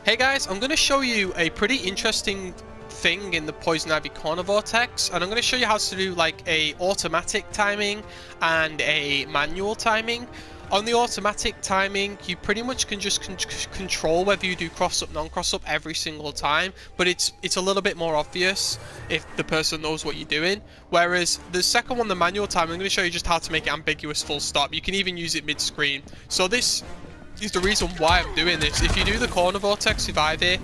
Hey guys, I'm going to show you a pretty interesting thing in the Poison Ivy corner vortex, and I'm going to show you how to do like a automatic timing and a manual timing. On the automatic timing, you pretty much can just control whether you do cross up, non-cross up every single time, but it's a little bit more obvious if the person knows what you're doing. Whereas the second one, the manual timing, I'm going to show you just how to make it ambiguous full stop. You can even use it mid-screen. So this is the reason why I'm doing this. If you do the corner vortex with Ivy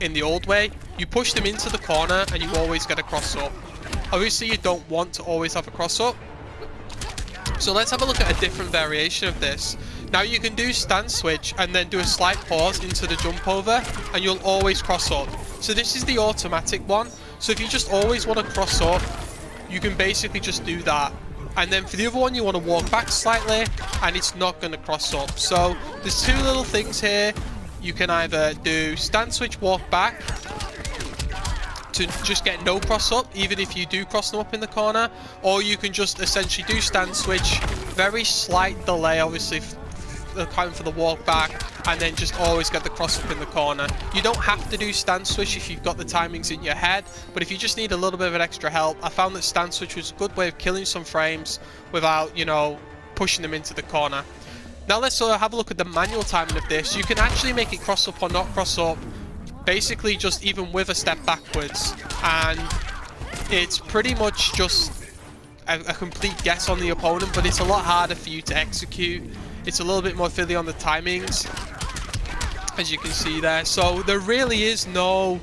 in the old way, you push them into the corner and you always get a cross up. Obviously you don't want to always have a cross up, so let's have a look at a different variation of this. Now you can do stand switch and then do a slight pause into the jump over and you'll always cross up. So this is the automatic one. So if you just always want to cross up, you can basically just do that. And then for the other one, you want to walk back slightly and it's not going to cross up. So there's two little things here. You can either do stand switch, walk back to just get no cross up, even if you do cross them up in the corner, or you can just essentially do stand switch, very slight delay obviously accounting for the walk back, and then just always get the cross up in the corner. You don't have to do stand switch if you've got the timings in your head, but if you just need a little bit of an extra help, I found that stand switch was a good way of killing some frames without, you know, pushing them into the corner. Now let's have a look at the manual timing of this. You can actually make it cross up or not cross up, basically just even with a step backwards, and it's pretty much just a complete guess on the opponent, but it's a lot harder for you to execute. It's a little bit more fiddly on the timings, as you can see there. So there really is no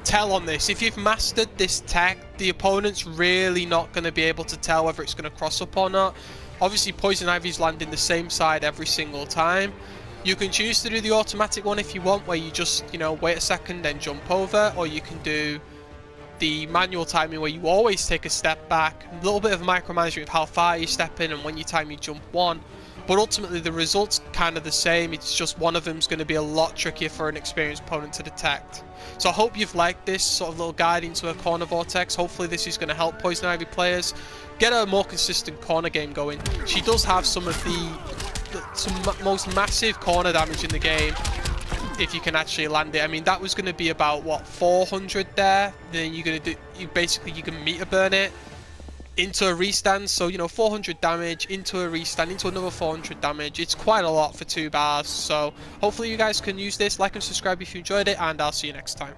tell on this. If you've mastered this tech, the opponent's really not going to be able to tell whether it's going to cross up or not. Obviously Poison Ivy's landing the same side every single time. You can choose to do the automatic one if you want, where you just, you know, wait a second then jump over, or you can do the manual timing where you always take a step back, a little bit of micromanagement of how far you step in and when you time you jump one, but ultimately the result's kind of the same. It's just one of them's going to be a lot trickier for an experienced opponent to detect. So I hope you've liked this sort of little guide into a corner vortex. Hopefully this is going to help Poison Ivy players get a more consistent corner game going. She does have some of the most massive corner damage in the game if you can actually land it. I mean, that was going to be about what, 400 there. Then you're going to do, you can meter burn it into a restand, so you know, 400 damage into a restand into another 400 damage. It's quite a lot for 2 bars. So hopefully you guys can use this. Like and subscribe if you enjoyed it, and I'll see you next time.